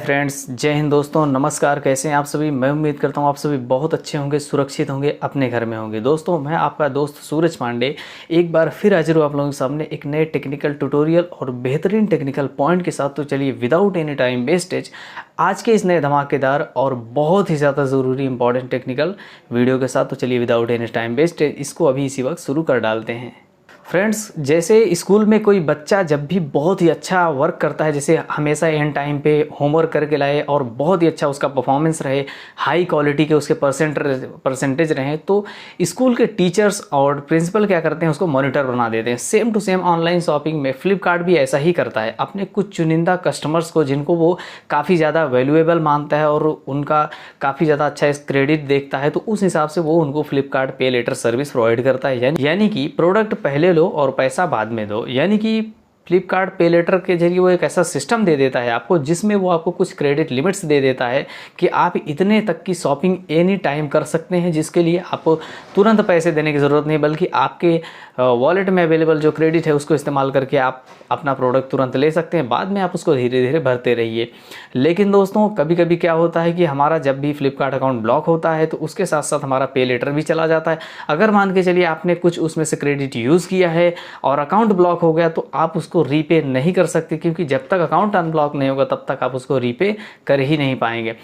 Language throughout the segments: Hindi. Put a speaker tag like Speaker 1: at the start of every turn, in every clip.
Speaker 1: फ्रेंड्स, जय हिंद दोस्तों। नमस्कार, कैसे हैं आप सभी। मैं उम्मीद करता हूं आप सभी बहुत अच्छे होंगे, सुरक्षित होंगे, अपने घर में होंगे। दोस्तों, मैं आपका दोस्त सूरज पांडे एक बार फिर हाजिर हूं आप लोगों के सामने एक नए टेक्निकल ट्यूटोरियल और बेहतरीन टेक्निकल पॉइंट के साथ। तो चलिए विदाउट एनी टाइम वेस्टेज आज के इस नए धमाकेदार और बहुत ही ज़्यादा ज़रूरी इंपॉर्टेंट टेक्निकल वीडियो के साथ, तो चलिए विदाउट एनी टाइम वेस्टेज इसको अभी इसी वक्त शुरू कर डालते हैं। फ्रेंड्स, जैसे स्कूल में कोई बच्चा जब भी बहुत ही अच्छा वर्क करता है, जैसे हमेशा एंड टाइम पे होमवर्क करके लाए और बहुत ही अच्छा उसका परफॉर्मेंस रहे, हाई क्वालिटी के उसके परसेंटेज रहे, तो स्कूल के टीचर्स और प्रिंसिपल क्या करते हैं, उसको मॉनिटर बना देते हैं। Same to same online shopping में फ्लिपकार्ट भी ऐसा ही करता है। अपने कुछ चुनिंदा कस्टमर्स को, जिनको वो काफ़ी ज़्यादा वैल्यूएबल मानता है और उनका काफ़ी ज़्यादा अच्छा क्रेडिट देखता है, तो उस हिसाब से वो उनको फ्लिपकार्ट पे लेटर सर्विस प्रोवाइड करता है। यानी कि प्रोडक्ट पहले और पैसा बाद में दो। यानी कि फ्लिपकार्ट पे लेटर के जरिए वो एक ऐसा सिस्टम दे देता है आपको, जिसमें वो आपको कुछ क्रेडिट लिमिट्स दे देता है कि आप इतने तक की शॉपिंग एनी टाइम कर सकते हैं, जिसके लिए आपको तुरंत पैसे देने की ज़रूरत नहीं, बल्कि आपके वॉलेट में अवेलेबल जो क्रेडिट है उसको इस्तेमाल करके आप अपना प्रोडक्ट तुरंत ले सकते हैं। बाद में आप उसको धीरे धीरे भरते रहिए। लेकिन दोस्तों, कभी कभी क्या होता है कि हमारा जब भी फ्लिपकार्ट अकाउंट ब्लॉक होता है तो उसके साथ साथ हमारा पे लेटर भी चला जाता है। अगर मान के चलिए आपने कुछ उसमें से क्रेडिट यूज़ किया है और अकाउंट ब्लॉक हो गया, तो आप उसको रीपे नहीं कर सकते, क्योंकि जब तक अकाउंट अनब्लॉक नहीं होगा तब तक आप उसको रीपे कर ही नहीं पाएंगे।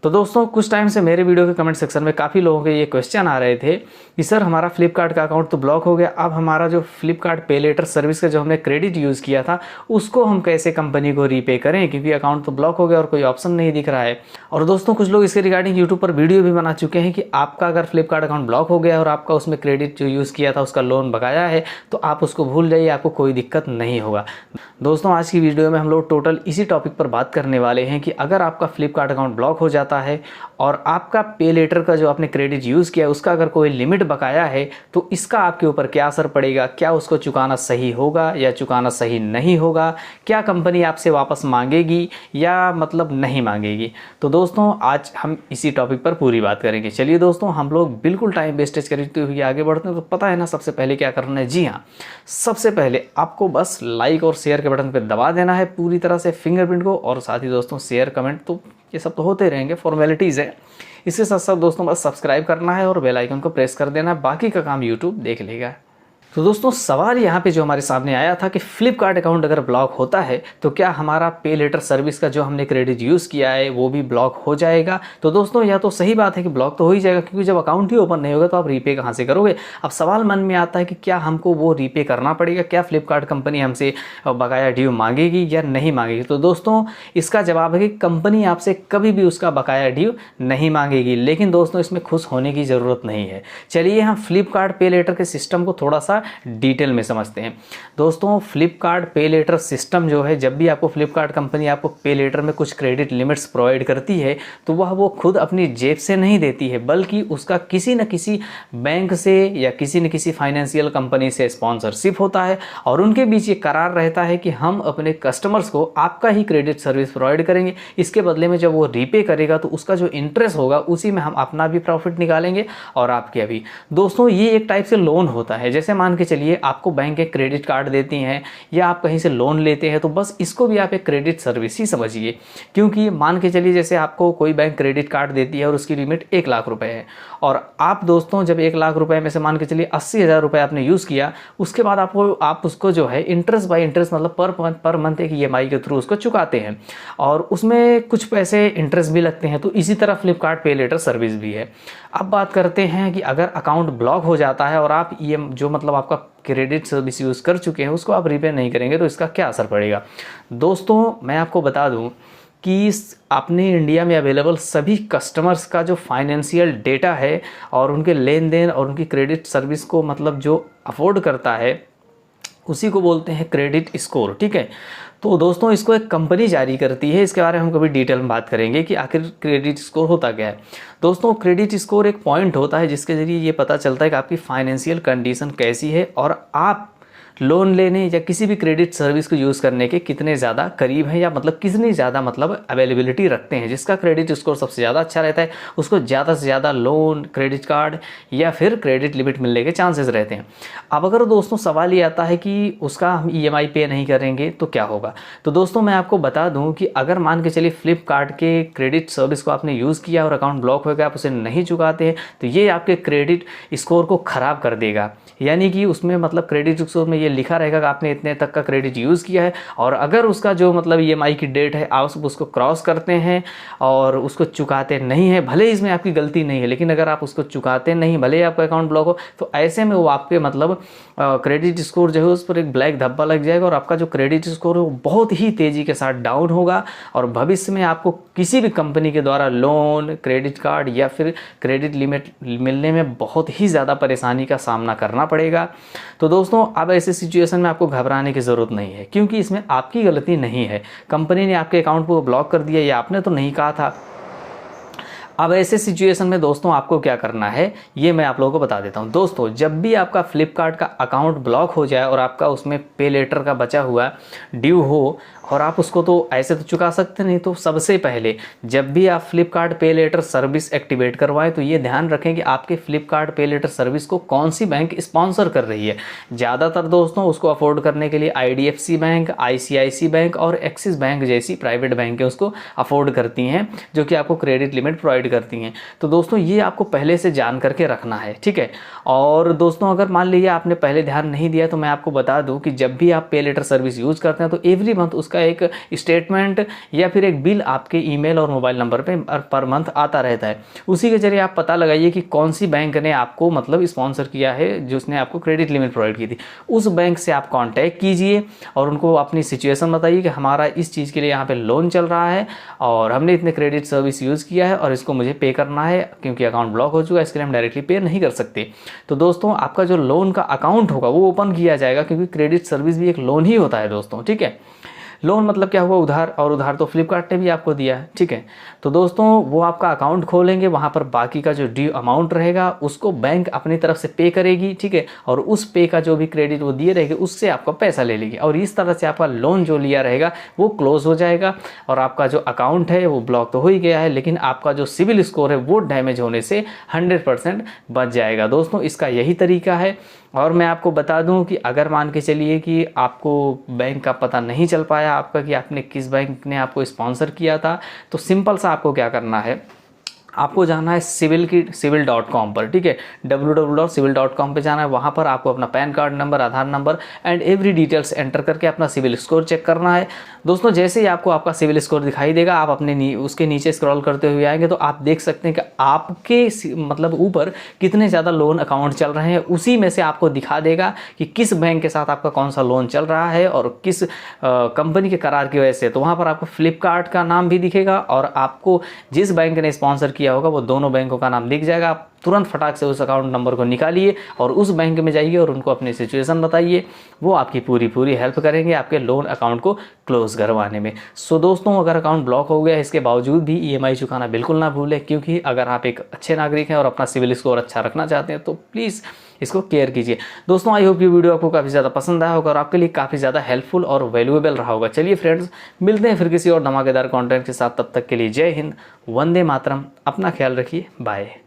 Speaker 1: तो दोस्तों, कुछ टाइम से मेरे वीडियो के कमेंट सेक्शन में काफ़ी लोगों के ये क्वेश्चन आ रहे थे कि सर, हमारा फ्लिपकार्ट का अकाउंट तो ब्लॉक हो गया, अब हमारा जो फ्लिपकार्ट पे लेटर सर्विस का जो हमने क्रेडिट यूज़ किया था उसको हम कैसे कंपनी को रीपे करें, क्योंकि अकाउंट तो ब्लॉक हो गया और कोई ऑप्शन नहीं दिख रहा है। और दोस्तों, कुछ लोग इसके रिगार्डिंग यूट्यूब पर वीडियो भी बना चुके हैं कि आपका अगर फ्लिपकार्ट अकाउंट ब्लॉक हो गया और आपका उसमें क्रेडिट जो यूज़ किया था उसका लोन बकाया है, तो आप उसको भूल जाइए, आपको कोई दिक्कत नहीं होगा। दोस्तों, आज की वीडियो में हम लोग टोटल इसी टॉपिक पर बात करने वाले हैं कि अगर आपका फ्लिपकार्ट अकाउंट ब्लॉक हो जाता है और आपका पे लेटर का जो आपने क्रेडिट यूज़ किया उसका अगर कोई लिमिट बकाया है, तो इसका आपके ऊपर क्या असर पड़ेगा। क्या उसको चुकाना सही होगा या चुकाना सही नहीं होगा, क्या कंपनी आपसे वापस मांगेगी या मतलब नहीं मांगेगी। तो दोस्तों, आज हम इसी टॉपिक पर पूरी बात करेंगे। चलिए दोस्तों, हम लोग बिल्कुल टाइम वेस्टेज करते हुए आगे बढ़ते हैं। तो पता है ना सबसे पहले क्या करना है। जी हाँ, सबसे पहले आपको बस लाइक और शेयर के बटन पर दबा देना है पूरी तरह से फिंगरप्रिंट को, और साथ ही दोस्तों शेयर कमेंट तो ये सब तो होते रहेंगे, फॉर्मेलिटीज़ है। इसके साथ साथ दोस्तों बस सब्सक्राइब करना है और बेल आइकन को प्रेस कर देना है, बाकी का काम यूट्यूब देख लेगा। तो दोस्तों, सवाल यहाँ पे जो हमारे सामने आया था कि फ्लिपकार्ट अकाउंट अगर ब्लॉक होता है तो क्या हमारा पे लेटर सर्विस का जो हमने क्रेडिट यूज़ किया है वो भी ब्लॉक हो जाएगा। तो दोस्तों, यह तो सही बात है कि ब्लॉक तो हो ही जाएगा, क्योंकि जब अकाउंट ही ओपन नहीं होगा तो आप रीपे कहाँ से करोगे। अब सवाल मन में आता है कि क्या हमको वो रीपे करना पड़ेगा, क्या फ्लिपकार्ट कंपनी हमसे बकाया ड्यू मांगेगी या नहीं मांगेगी। तो दोस्तों, इसका जवाब है कि कंपनी आपसे कभी भी उसका बकाया ड्यू नहीं मांगेगी। लेकिन दोस्तों, इसमें खुश होने की ज़रूरत नहीं है। चलिए हम फ्लिपकार्ट पे लेटर के सिस्टम को थोड़ा सा डिटेल में समझते हैं। दोस्तों, फ्लिपकार्ट पे लेटर सिस्टम जो है, जब भी आपको फ्लिपकार्ट कंपनी आपको पे लेटर में कुछ क्रेडिट लिमिट्स प्रोवाइड करती है, तो वो खुद अपनी जेब से नहीं देती है, बल्कि उसका किसी न किसी बैंक से या किसी न किसी फाइनेंशियल कंपनी से स्पॉन्सरशिप होता है, और उनके बीच ये करार रहता है कि हम अपने कस्टमर्स को आपका ही क्रेडिट सर्विस प्रोवाइड करेंगे। इसके बदले में जब वो रीपे करेगा तो उसका जो इंटरेस्ट होगा उसी में हम अपना भी प्रॉफिट निकालेंगे और आपके भी। दोस्तों, ये एक टाइप से लोन होता है। जैसे मान के चलिए आपको बैंक एक क्रेडिट कार्ड देती हैं या आप कहीं से लोन लेते हैं, तो बस इसको भी आप एक क्रेडिट सर्विस ही समझिए। क्योंकि मान के चलिए जैसे आपको कोई बैंक क्रेडिट कार्ड देती है और उसकी लिमिट 1 लाख रुपए है, और आप दोस्तों जब 1 लाख रुपए में से मान के चलिए 80,000 रुपये आपने यूज़ किया, उसके बाद आप उसको जो है इंटरेस्ट बाय इंटरेस्ट मतलब पर मंथ एक EMI के थ्रू उसको चुकाते हैं, और उसमें कुछ पैसे इंटरेस्ट भी लगते हैं। तो इसी तरह फ्लिपकार्ट पे लेटर सर्विस भी है। अब बात करते हैं कि अगर अकाउंट ब्लॉक हो जाता है और आप ये जो मतलब आपका क्रेडिट सर्विस यूज़ कर चुके हैं उसको आप रीपे नहीं करेंगे, तो इसका क्या असर पड़ेगा। दोस्तों, मैं आपको बता दूं कि अपने इंडिया में अवेलेबल सभी कस्टमर्स का जो फाइनेंशियल डेटा है और उनके लेन देन और उनकी क्रेडिट सर्विस को मतलब जो अफोर्ड करता है, उसी को बोलते हैं क्रेडिट स्कोर। ठीक है, तो दोस्तों इसको एक कंपनी जारी करती है। इसके बारे में हम कभी डिटेल में बात करेंगे कि आखिर क्रेडिट स्कोर होता क्या है। दोस्तों, क्रेडिट स्कोर एक पॉइंट होता है जिसके ज़रिए ये पता चलता है कि आपकी फाइनेंशियल कंडीशन कैसी है और आप लोन लेने या किसी भी क्रेडिट सर्विस को यूज़ करने के कितने ज़्यादा करीब हैं, या मतलब कितनी ज़्यादा मतलब अवेलेबिलिटी रखते हैं। जिसका क्रेडिट स्कोर सबसे ज़्यादा अच्छा रहता है उसको ज़्यादा से ज़्यादा लोन, क्रेडिट कार्ड या फिर क्रेडिट लिमिट मिलने के चांसेस रहते हैं। अब अगर दोस्तों सवाल ये आता है कि उसका हम EMI पे नहीं करेंगे तो क्या होगा, तो दोस्तों मैं आपको बता दूं कि अगर मान के चलिए फ्लिपकार्ट के क्रेडिट सर्विस को आपने यूज़ किया और अकाउंट ब्लॉक हो गया, आप उसे नहीं चुकाते हैं, तो ये आपके क्रेडिट स्कोर को ख़राब कर देगा। यानी कि उसमें मतलब क्रेडिट स्कोर में ये लिखा रहेगा कि आपने इतने तक का क्रेडिट यूज़ किया है, और अगर उसका जो मतलब EMI की डेट है आप उसको क्रॉस करते हैं और उसको चुकाते नहीं है, भले इसमें आपकी गलती नहीं है, लेकिन अगर आप उसको चुकाते नहीं, भले ही आपका अकाउंट ब्लॉक हो, तो ऐसे में वो आपके मतलब क्रेडिट स्कोर जो है उस पर एक ब्लैक धब्बा लग जाएगा और आपका जो क्रेडिट स्कोर है वो बहुत ही तेज़ी के साथ डाउन होगा, और भविष्य में आपको किसी भी कंपनी के द्वारा लोन, क्रेडिट कार्ड या फिर क्रेडिट लिमिट मिलने में बहुत ही ज़्यादा परेशानी का सामना करना पड़ेगा। तो दोस्तों अब ऐसे सिचुएशन में आपको घबराने की ज़रूरत नहीं है, क्योंकि इसमें आपकी गलती नहीं है। कंपनी ने आपके अकाउंट को ब्लॉक कर दिया, ये आपने तो नहीं कहा था। अब ऐसे सिचुएशन में दोस्तों आपको क्या करना है ये मैं आप लोगों को बता देता हूँ। दोस्तों जब भी आपका फ्लिपकार्ट का अकाउंट ब्लॉक हो जाए और आपका उसमें पे लेटर का बचा हुआ ड्यू हो, और आप उसको तो ऐसे तो चुका सकते नहीं, तो सबसे पहले जब भी आप फ्लिपकार्ट पे लेटर सर्विस एक्टिवेट करवाएं तो ये ध्यान रखें कि आपके फ्लिपकार्ट पे लेटर सर्विस को कौन सी बैंक स्पॉन्सर कर रही है। ज़्यादातर दोस्तों उसको अफोर्ड करने के लिए IDFC बैंक, ICICI बैंक और एक्सिस बैंक जैसी प्राइवेट बैंकें उसको अफोर्ड करती हैं, जो कि आपको क्रेडिट लिमिट प्रोवाइड करती हैं। तो दोस्तों ये आपको पहले से जान करके रखना है, ठीक है। और दोस्तों अगर मान लीजिए आपने पहले ध्यान नहीं दिया, तो मैं आपको बता दूं कि जब भी आप पे लेटर सर्विस यूज़ करते हैं तो एवरी मंथ उसका एक स्टेटमेंट या फिर एक बिल आपके ईमेल और मोबाइल नंबर पे पर मंथ आता रहता है। उसी के जरिए आप पता लगाइए कि कौन सी बैंक ने आपको मतलब स्पॉन्सर किया है, जिसने आपको क्रेडिट लिमिट प्रोवाइड की थी। उस बैंक से आप कांटेक्ट कीजिए और उनको अपनी सिचुएशन बताइए कि हमारा इस चीज़ के लिए यहाँ पे लोन चल रहा है और हमने इतने क्रेडिट सर्विस यूज़ किया है और इसको मुझे पे करना है, क्योंकि अकाउंट ब्लॉक हो चुका है, इसके लिए हम डायरेक्टली पे नहीं कर सकते। तो दोस्तों आपका जो लोन का अकाउंट होगा वो ओपन किया जाएगा, क्योंकि क्रेडिट सर्विस भी एक लोन ही होता है दोस्तों, ठीक है। लोन मतलब क्या हुआ, उधार, और उधार तो फ्लिपकार्ट ने भी आपको दिया है, ठीक है। तो दोस्तों वो आपका अकाउंट खोलेंगे, वहाँ पर बाकी का जो ड्यू अमाउंट रहेगा उसको बैंक अपनी तरफ से पे करेगी, ठीक है। और उस पे का जो भी क्रेडिट वो दिए रहेगी उससे आपका पैसा ले लेगी, और इस तरह से आपका लोन जो लिया रहेगा वो क्लोज हो जाएगा, और आपका जो अकाउंट है वो ब्लॉक तो हो ही गया है, लेकिन आपका जो सिविल स्कोर है वो डैमेज होने से 100% बच जाएगा। दोस्तों इसका यही तरीका है। और मैं आपको बता दूं कि अगर मान के चलिए कि आपको बैंक का पता नहीं चल पाया आपका कि आपने किस बैंक ने आपको स्पॉन्सर किया था, तो सिंपल सा आपको क्या करना है, आपको जाना है civil.com पर, ठीक है। www.civil.com पे जाना है। वहाँ पर आपको अपना pan card number, Aadhaar number and every details enter करके अपना सिविल स्कोर चेक करना है। दोस्तों जैसे ही आपको आपका सिविल स्कोर दिखाई देगा, आप अपने उसके नीचे स्क्रॉल करते हुए आएंगे तो आप देख सकते हैं कि आपके मतलब ऊपर कितने ज़्यादा लोन अकाउंट चल रहे हैं। उसी में से आपको दिखा देगा कि किस बैंक के साथ आपका कौन सा लोन चल रहा है और किस कंपनी के करार की वजह से। तो वहाँ पर आपको फ्लिपकार्ट का नाम भी दिखेगा और आपको जिस बैंक ने स्पॉन्सर किया होगा वो दोनों बैंकों का नाम दिख जाएगा। आप तुरंत फटाक से उस अकाउंट नंबर को निकालिए और उस बैंक में जाइए और उनको अपनी सिचुएशन बताइए। वो आपकी पूरी हेल्प करेंगे आपके लोन अकाउंट को क्लोज करवाने में। सो दोस्तों अगर अकाउंट ब्लॉक हो गया इसके बावजूद भी EMI चुकाना बिल्कुल ना भूलें, क्योंकि अगर आप एक अच्छे नागरिक हैं और अपना सिविल स्कोर अच्छा रखना चाहते हैं तो प्लीज़ इसको केयर कीजिए। दोस्तों आई होप ये वीडियो आपको काफ़ी ज़्यादा पसंद आया होगा और आपके लिए काफ़ी ज़्यादा हेल्पफुल और वैल्यूएबल रहा होगा। चलिए फ्रेंड्स, मिलते हैं फिर किसी और धमाकेदार कंटेंट के साथ। तब तक के लिए जय हिंद, वंदे मातरम, अपना ख्याल रखिए, बाय।